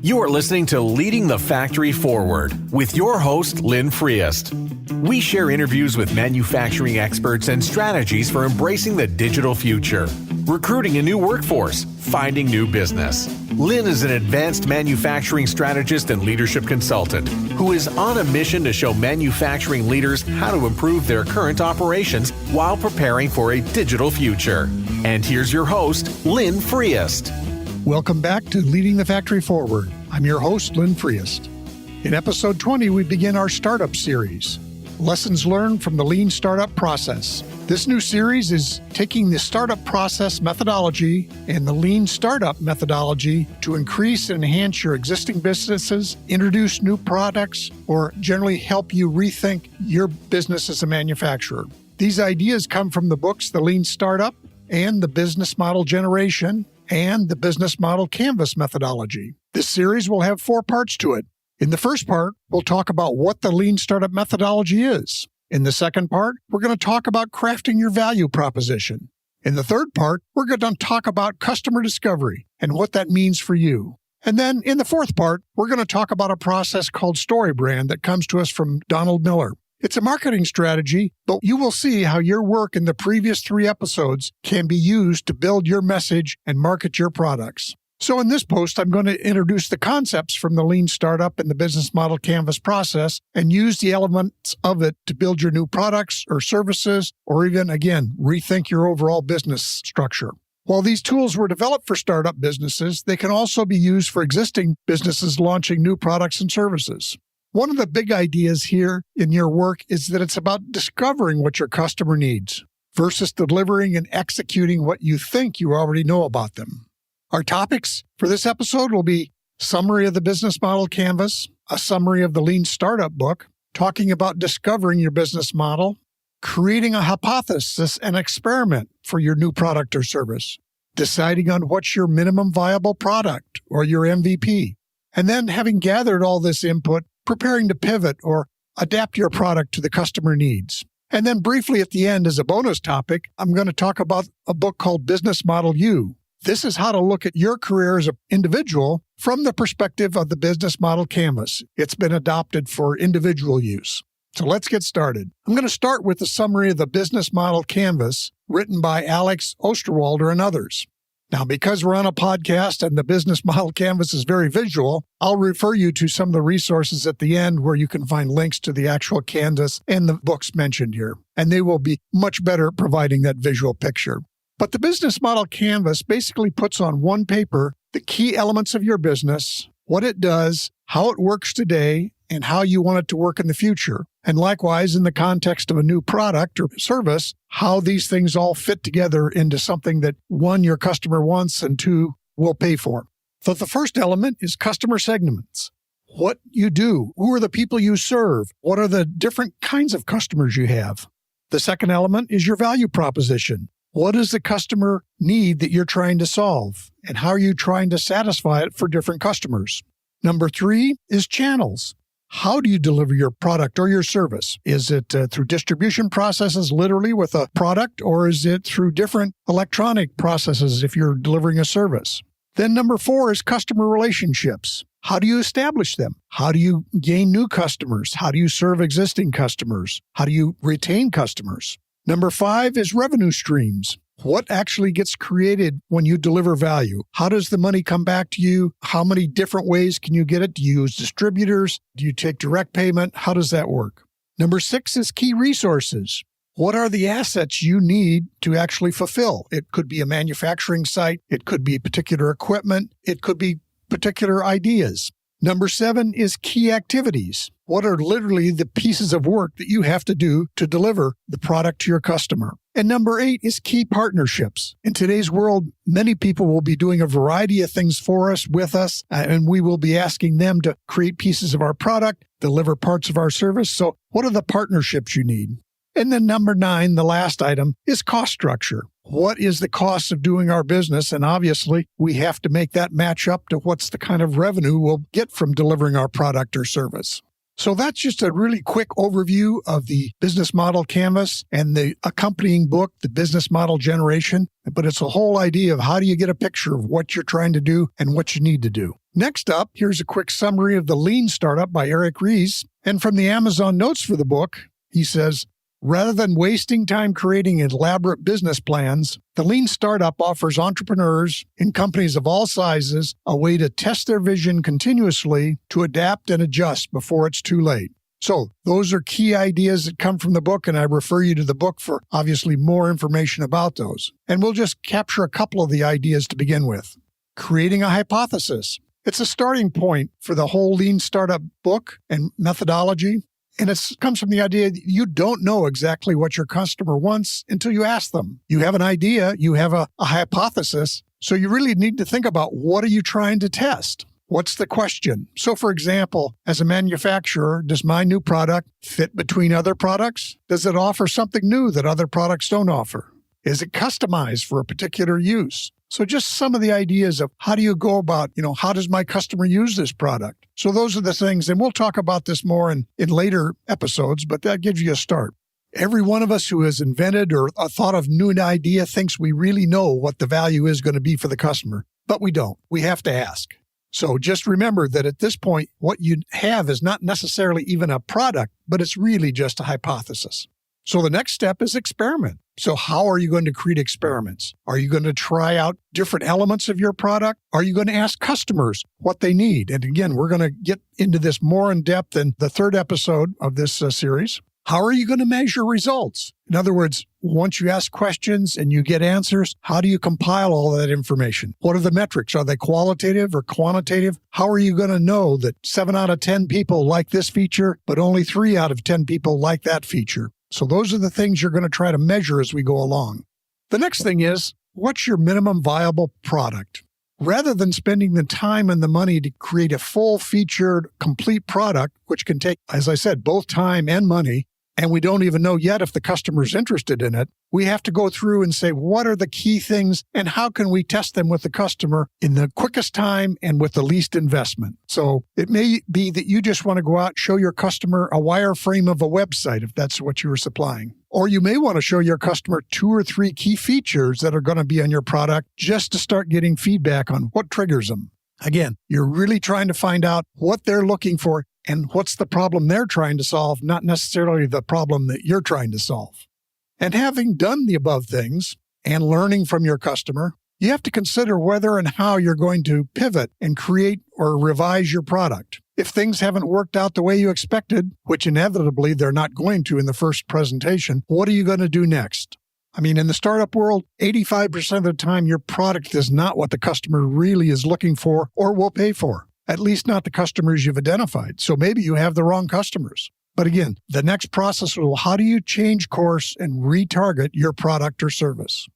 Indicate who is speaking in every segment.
Speaker 1: You are listening to Leading the Factory Forward with your host, Lynn Friest. We share interviews with manufacturing experts and strategies for embracing the digital future, recruiting a new workforce, finding new business. Lynn is an advanced manufacturing strategist and leadership consultant who is on a mission to show manufacturing leaders how to improve their current operations while preparing for a digital future. And here's your host, Lynn Friest.
Speaker 2: Welcome back to Leading the Factory Forward. I'm your host, Lynn Friest. In episode 20, we begin our startup series, Lessons Learned from the Lean Startup Process. This new series is taking the startup process methodology and the Lean Startup methodology to increase and enhance your existing businesses, introduce new products, or generally help you rethink your business as a manufacturer. These ideas come from the books The Lean Startup and The Business Model Generation and the Business Model Canvas methodology. This series will have 4 parts to it. In the first part, we'll talk about what the Lean Startup methodology is. In the second part, we're going to talk about crafting your value proposition. In the third part, we're going to talk about customer discovery and what that means for you. And then in the fourth part, we're going to talk about a process called Story Brand that comes to us from Donald Miller. It's a marketing strategy, but you will see how your work in the previous 3 episodes can be used to build your message and market your products. So in this post, I'm going to introduce the concepts from the Lean Startup and the Business Model Canvas process and use the elements of it to build your new products or services, or even, again, rethink your overall business structure. While these tools were developed for startup businesses, they can also be used for existing businesses launching new products and services. One of the big ideas here in your work is that it's about discovering what your customer needs versus delivering and executing what you think you already know about them. Our topics for this episode will be summary of the Business Model Canvas, a summary of the Lean Startup book, talking about discovering your business model, creating a hypothesis and experiment for your new product or service, deciding on what's your minimum viable product or your MVP, and then having gathered all this input, preparing to pivot or adapt your product to the customer needs. And then briefly at the end, as a bonus topic, I'm going to talk about a book called Business Model U. This is how to look at your career as an individual from the perspective of the Business Model Canvas. It's been adopted for individual use. So let's get started. I'm going to start with a summary of the Business Model Canvas written by Alex Osterwalder and others. Now, because we're on a podcast and the Business Model Canvas is very visual, I'll refer you to some of the resources at the end where you can find links to the actual canvas and the books mentioned here. And they will be much better at providing that visual picture. But the Business Model Canvas basically puts on one paper the key elements of your business, what it does, how it works today, and how you want it to work in the future. And likewise, in the context of a new product or service, how these things all fit together into something that, 1, your customer wants, and 2, will pay for. So the first element is customer segments. What you do, who are the people you serve, what are the different kinds of customers you have. The second element is your value proposition. What does the customer need that you're trying to solve? And how are you trying to satisfy it for different customers? Number 3 is channels. How do you deliver your product or your service? Is it through distribution processes, literally with a product, or is it through different electronic processes if you're delivering a service? Then number 4 is customer relationships. How do you establish them? How do you gain new customers? How do you serve existing customers? How do you retain customers? Number 5 is revenue streams. What actually gets created when you deliver value? How does the money come back to you? How many different ways can you get it? Do you use distributors? Do you take direct payment? How does that work? Number 6 is key resources. What are the assets you need to actually fulfill? It could be a manufacturing site. It could be particular equipment. It could be particular ideas. Number 7 is key activities. What are literally the pieces of work that you have to do to deliver the product to your customer? And number 8 is key partnerships. In today's world, many people will be doing a variety of things for us, with us, and we will be asking them to create pieces of our product, deliver parts of our service. So what are the partnerships you need? And then number 9, the last item, is cost structure. What is the cost of doing our business? And obviously, we have to make that match up to what's the kind of revenue we'll get from delivering our product or service. So that's just a really quick overview of the business model canvas and the accompanying book, The Business Model Generation. But it's a whole idea of how do you get a picture of what you're trying to do and what you need to do. Next up, here's a quick summary of The Lean Startup by Eric Ries. And from the Amazon notes for the book, he says, rather than wasting time creating elaborate business plans, the Lean Startup offers entrepreneurs in companies of all sizes a way to test their vision continuously to adapt and adjust before it's too late. So those are key ideas that come from the book, and I refer you to the book for obviously more information about those. And we'll just capture a couple of the ideas to begin with. Creating a hypothesis. It's a starting point for the whole Lean Startup book and methodology. And it comes from the idea that you don't know exactly what your customer wants until you ask them. You have an idea, you have a hypothesis, so you really need to think about what are you trying to test? What's the question? So for example, as a manufacturer, does my new product fit between other products? Does it offer something new that other products don't offer? Is it customized for a particular use? So just some of the ideas of how do you go about, how does my customer use this product? So those are the things, and we'll talk about this more in later episodes, but that gives you a start. Every one of us who has invented or thought of new idea thinks we really know what the value is going to be for the customer, but we don't. We have to ask. So just remember that at this point, what you have is not necessarily even a product, but it's really just a hypothesis. So the next step is experiment. So how are you going to create experiments? Are you going to try out different elements of your product? Are you going to ask customers what they need? And again, we're going to get into this more in depth in the third episode of this series. How are you going to measure results? In other words, once you ask questions and you get answers, how do you compile all that information? What are the metrics? Are they qualitative or quantitative? How are you going to know that 7 out of 10 people like this feature, but only 3 out of 10 people like that feature? So those are the things you're going to try to measure as we go along. The next thing is, what's your minimum viable product? Rather than spending the time and the money to create a full-featured, complete product, which can take, as I said, both time and money, and we don't even know yet if the customer's interested in it, we have to go through and say, what are the key things and how can we test them with the customer in the quickest time and with the least investment? So it may be that you just want to go out and show your customer a wireframe of a website if that's what you were supplying. Or you may want to show your customer 2 or 3 key features that are going to be on your product just to start getting feedback on what triggers them. Again, you're really trying to find out what they're looking for and what's the problem they're trying to solve, not necessarily the problem that you're trying to solve. And having done the above things and learning from your customer, you have to consider whether and how you're going to pivot and create or revise your product. If things haven't worked out the way you expected, which inevitably they're not going to in the first presentation, what are you going to do next? I mean, in the startup world, 85% of the time, your product is not what the customer really is looking for or will pay for. At least not the customers you've identified. So maybe you have the wrong customers. But again, the next process will, how do you change course and retarget your product or service?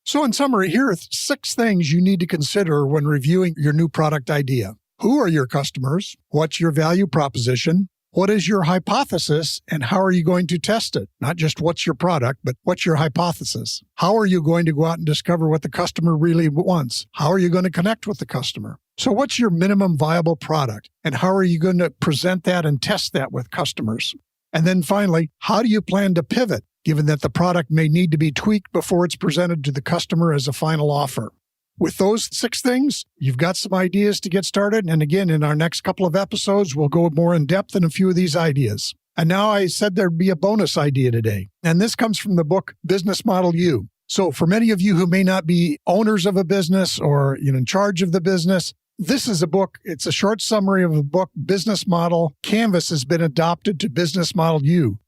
Speaker 2: So in summary, here are 6 things you need to consider when reviewing your new product idea. Who are your customers? What's your value proposition? What is your hypothesis and how are you going to test it? Not just what's your product, but what's your hypothesis? How are you going to go out and discover what the customer really wants? How are you going to connect with the customer? So what's your minimum viable product? And how are you going to present that and test that with customers? And then finally, how do you plan to pivot, given that the product may need to be tweaked before it's presented to the customer as a final offer? With those 6 things, you've got some ideas to get started. And again, in our next couple of episodes, we'll go more in depth in a few of these ideas. And now I said there'd be a bonus idea today. And this comes from the book, Business Model U. So for many of you who may not be owners of a business or in charge of the business, this is a book. It's a short summary of a book, Business Model. Canvas has been adopted to Business Model U.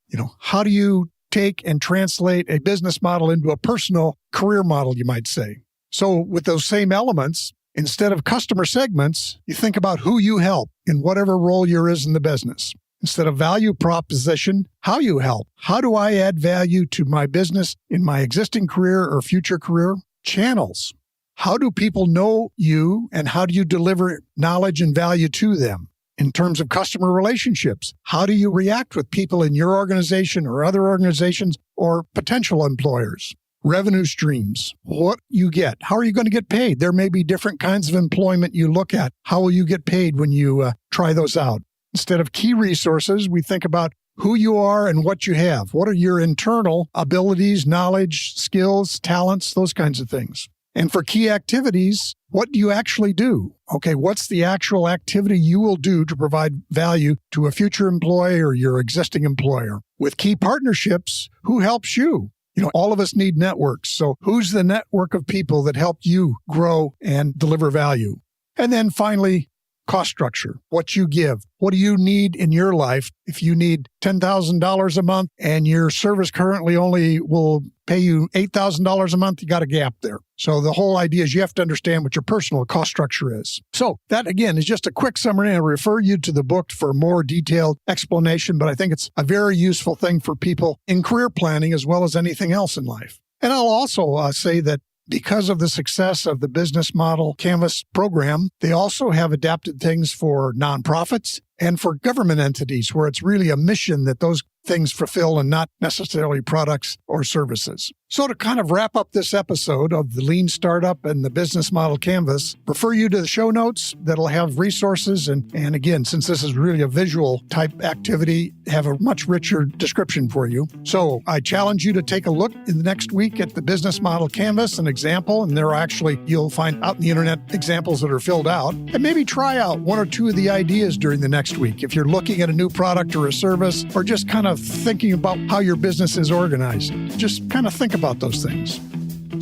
Speaker 2: How do you take and translate a business model into a personal career model, you might say? So with those same elements, instead of customer segments, you think about who you help in whatever role you're in the business. Instead of value proposition, how you help. How do I add value to my business in my existing career or future career? Channels. How do people know you and how do you deliver knowledge and value to them? In terms of customer relationships, how do you react with people in your organization or other organizations or potential employers? Revenue streams, what you get. How are you going to get paid? There may be different kinds of employment you look at. How will you get paid when you try those out? Instead of key resources, we think about who you are and what you have. What are your internal abilities, knowledge, skills, talents, those kinds of things. And for key activities, what do you actually do? Okay, what's the actual activity you will do to provide value to a future employee or your existing employer? With key partnerships, who helps you? All of us need networks. So who's the network of people that help you grow and deliver value? And then finally, cost structure, what you give. What do you need in your life? If you need $10,000 a month and your service currently only will pay you $8,000 a month, you got a gap there. So the whole idea is you have to understand what your personal cost structure is. So that, again, is just a quick summary. I'll refer you to the book for more detailed explanation, but I think it's a very useful thing for people in career planning as well as anything else in life. And I'll also say that because of the success of the Business Model Canvas program, they also have adapted things for nonprofits and for government entities where it's really a mission that those things fulfill and not necessarily products or services. So to kind of wrap up this episode of the Lean Startup and the Business Model Canvas, refer you to the show notes that'll have resources. And again, since this is really a visual type activity, have a much richer description for you. So I challenge you to take a look in the next week at the Business Model Canvas, an example, and there are actually, you'll find out in the internet examples that are filled out, and maybe try out one or two of the ideas during the next week. If you're looking at a new product or a service, or just kind of thinking about how your business is organized, just kind of think about those things.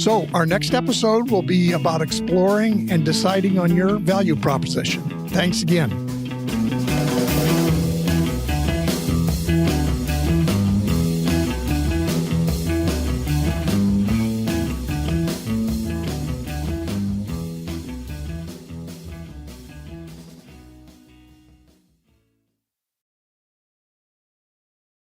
Speaker 2: So our next episode will be about exploring and deciding on your value proposition. Thanks again.